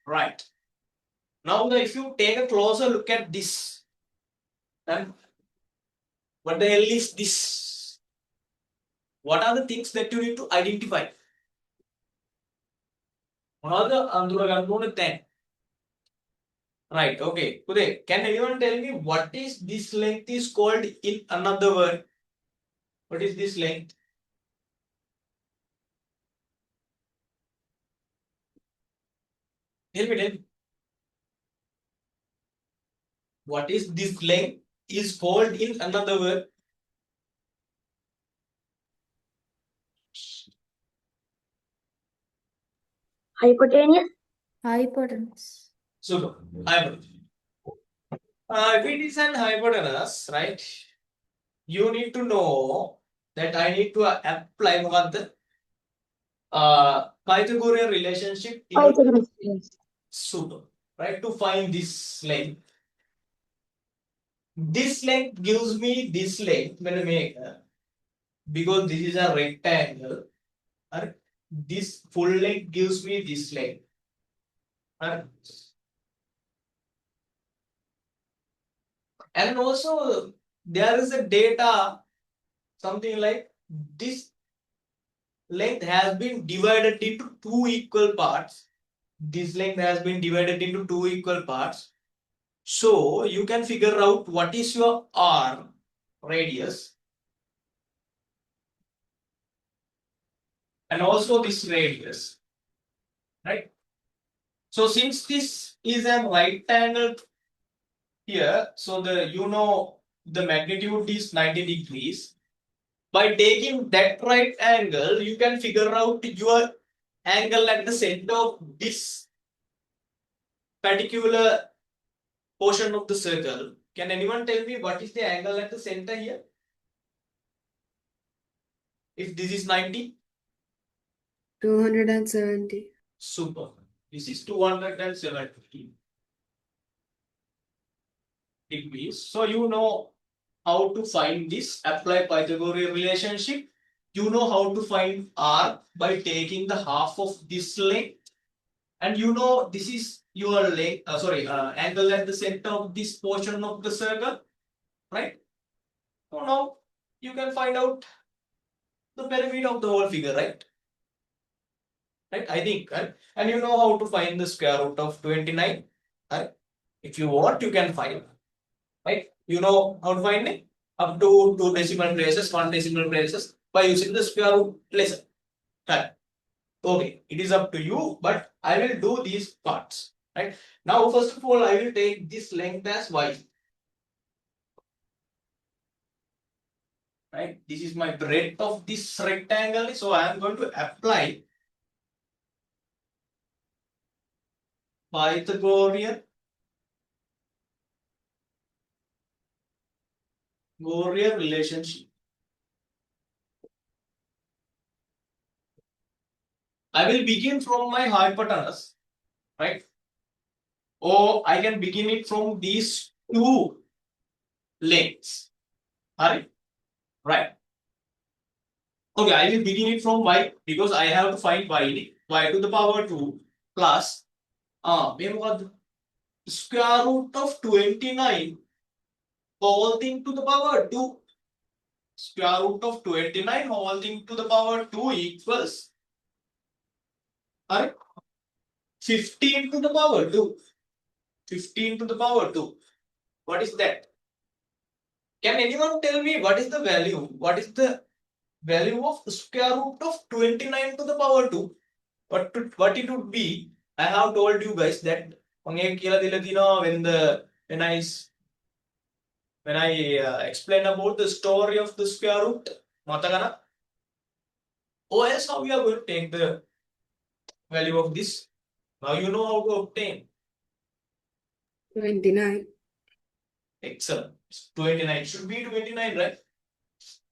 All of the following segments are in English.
Right. Now, if you take a closer look at this, then what the hell is this? What are the things that you need to identify? What are the component then? Right, okay. Uday, can anyone tell me what is this length is called in another word? What is this length? Tell me. What is this length is called in another word? Hypotenuse. Hypotenuse. So, hypotenuse. If it is an hypotenuse, right? You need to know that I need to apply the Pythagorean relationship in Pythagoras. Yes. super, right? To find this length. This length gives me this length when I make because this is a rectangle. And this full length gives me this length. And also there is a data something like this length has been divided into two equal parts. This length has been divided into two equal parts. So you can figure out what is your R radius and also this radius, right? So since this is a right angle here, so the magnitude is 90 degrees. By taking that right angle, you can figure out your angle at the center of this particular portion of the circle. Can anyone tell me what is the angle at the center here? If this is 90? 270. Super. This is 270 degrees. So you know how to find this, apply Pythagorean relationship. You know how to find R by taking the half of this length. And you know this is your length, angle at the center of this portion of the circle, right? So now you can find out the perimeter of the whole figure, right? Right, I think, right? And you know how to find the square root of 29, right? If you want, you can find, right? You know how to find it? Up to 2 decimal places, 1 decimal places by using the square root lesson, right? Okay, it is up to you, but I will do these parts, right? Now, first of all, I will take this length as y, right? This is my breadth of this rectangle, so I am going to apply Pythagorean relationship. I will begin from my hypotenuse, right? Or I can begin it from these two lengths. Right? Right. Okay, I will begin it from y because I have to find y to the power 2 plus square root of 29 whole thing to the power 2. Square root of 29 whole thing to the power 2 equals 15 to the power 2. 15 to the power 2. What is that? Can anyone tell me what is the value? What is the value of square root of 29 to the power 2? What it would be? I have told you guys that when I explain about the story of the square root, matakana? Or else how we are going to take the value of this? Now you know how to obtain. 29. Excellent. 29 should be 29, right?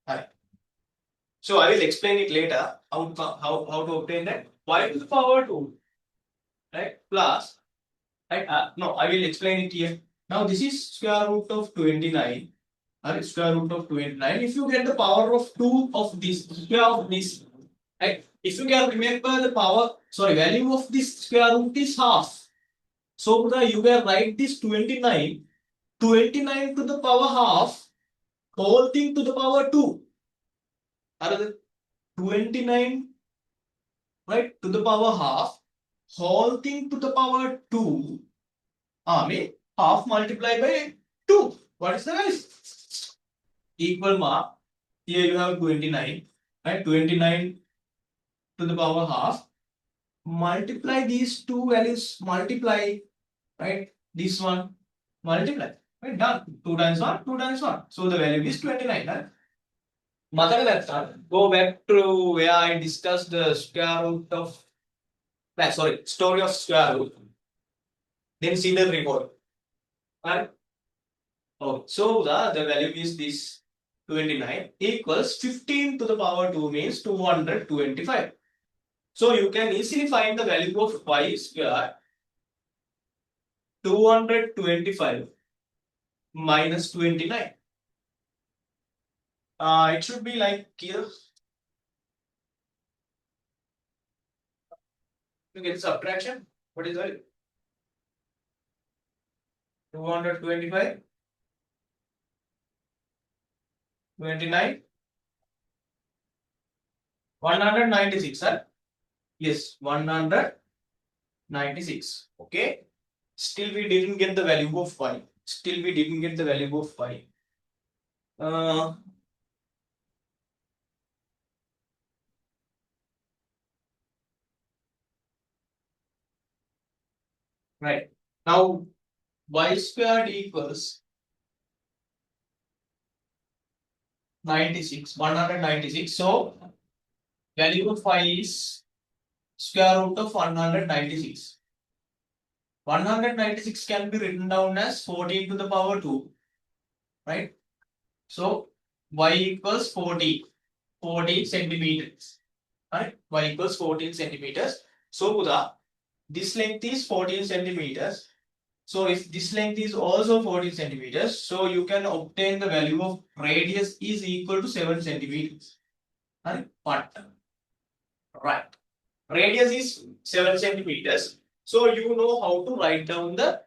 Right. So I will explain it later how to obtain that. Y to the power 2, right? Plus, right? No, I will explain it here. Now this is square root of 29. Right? Square root of 29. If you get the power of 2 of this, square of this, right? If you can remember the value of this square root is half. So you can write this 29 to the power half, whole thing to the power 2. Another 29, right, to the power half, whole thing to the power 2. I mean, half multiplied by 2. What is the value? Equal mark. Here you have 29, right? 29 to the power half. Multiply these two values, multiply, right? This one, multiply. Right, done. 2 times 1, 2 times 1. So the value is 29. Right? Go back to where I discussed the square root of, story of square root. Then see the reward. Right? Oh, so the value is this 29 equals 15 to the power 2 means 225. So you can easily find the value of y square 225 minus 29. It should be like here. You get subtraction. What is that? 225, 29, 196. Huh? Yes, 196. Okay. Still we didn't get the value of y. Right. Now y squared equals 96, 196. So value of y is square root of 196. 196 can be written down as 14 to the power 2. Right? So y equals 14 centimeters. Right? Y equals 14 centimeters. So this length is 14 centimeters. So if this length is also 14 centimeters, so you can obtain the value of radius is equal to 7 centimeters. Right? But right. Radius is 7 centimeters. So you know how to write down the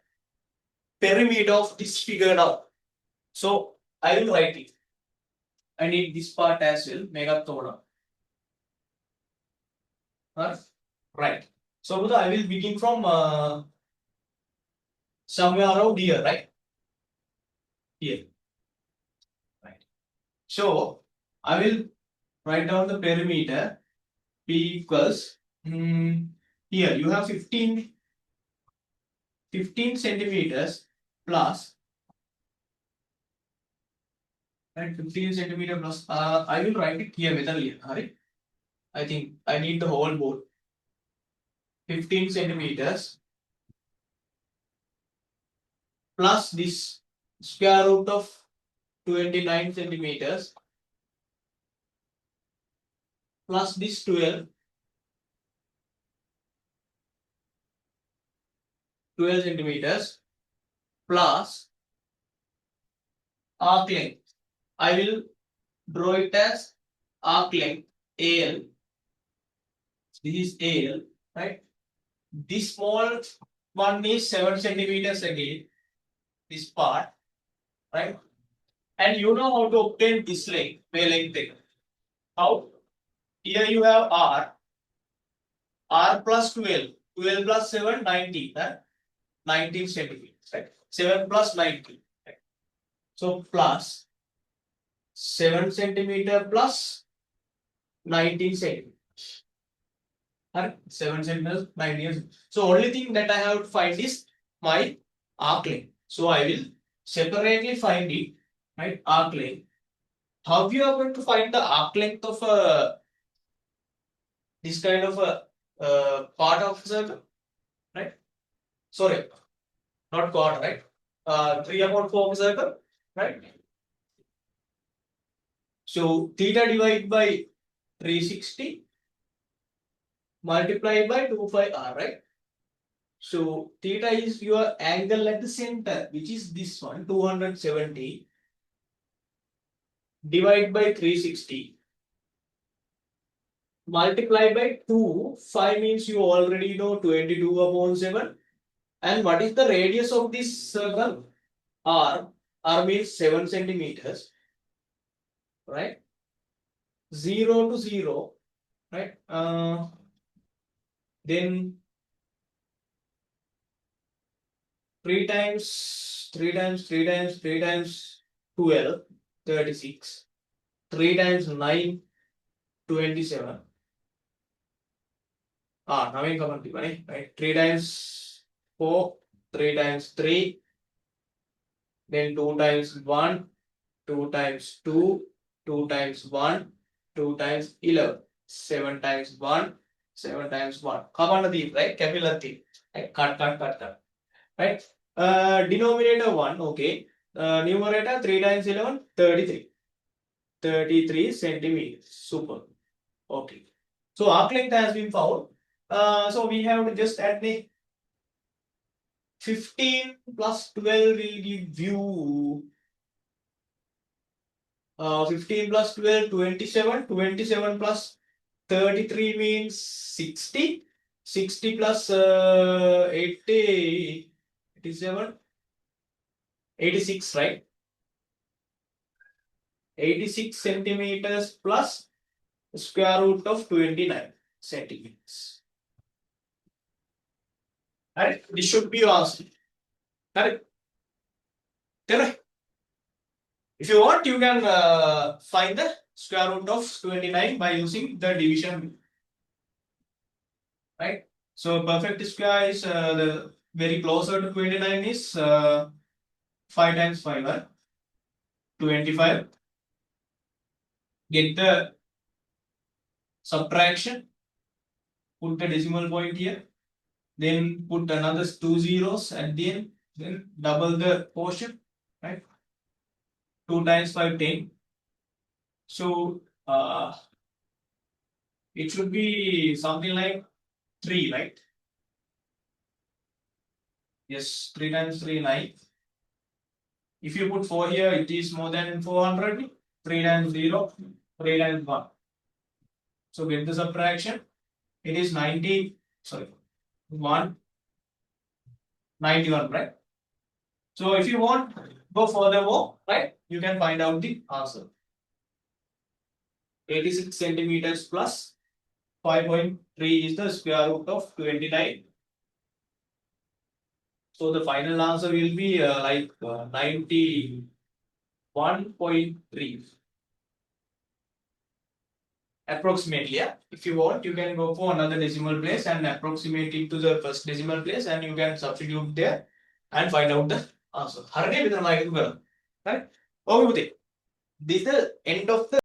perimeter of this figure now. So I will write it. I need this part as well. Mega Toda. Right. So I will begin from somewhere around here, right? Here. Right. So I will write down the perimeter. P equals here you have 15 centimeters plus, right? 15 centimeter plus. I will write it here earlier. Right? I think I need the whole board. 15 centimeters plus this square root of 29 centimeters plus this 12 centimeters plus arc length. I will draw it as arc length AL. This is AL, right? This small one is 7 centimeters again. This part, right? And you know how to obtain this length, wavelength. How? Here you have R plus 12. 12 plus 7, 19. Right? 19 centimeters. Right? 7 plus 19. Right? So plus 7 centimeter plus 19 centimeters. Right? 7 centimeters, 19. So only thing that I have to find is my arc length. So I will separately find it. Right? Arc length. How you are going to find the arc length of this kind of a part of circle, right? Sorry, not quarter, right? 3/4 circle, right? So theta divided by 360 multiplied by 25R, right? So theta is your angle at the center, which is this one, 270 divided by 360 multiplied by 2. 5 means you already know 22/7. And what is the radius of this circle? R. R means 7 centimeters. Right? 0 to 0. Right? Then 3 times 12, 36. 3 times 9, 27. Now in common right? 3 times 4, 3 times 3, then 2 times 1, 2 times 2, 2 times 1, 2 times 11, 7 times 1, 7 times 1. Common thief, right? Capital thief. Right? Cut. Right? Denominator 1, okay. Numerator 3 times 11, 33. 33 centimeters. Super. Okay. So arc length has been found. So we have to just add the 15 plus 12 will give you 15 plus 12, 27. 27 plus 33 means 60. 60 plus 80, 87, 86, right? 86 centimeters plus square root of 29 centimeters. Right? This should be your answer. Correct? Correct. If you want, you can find the square root of 29 by using the division. Right? So perfect square is the very closer to 29 is 5 times 5, right? 25. Get the subtraction. Put the decimal point here. Then put another 2 zeros at the end. Then double the portion. Right? 2 times 5, 10. So it should be something like 3, right? Yes, 3 times 3, 9. If you put 4 here, it is more than 400. 3 times 0, 3 times 1. So get the subtraction. It is 90, sorry, 1, 91, right? So if you want, go further more, right? You can find out the answer. 86 centimeters plus 5.3 is the square root of 29. So the final answer will be 91.3. Approximately, yeah. If you want, you can go for another decimal place and approximate it to the first decimal place, and you can substitute there and find out the answer. Right? Okay, this is the end of the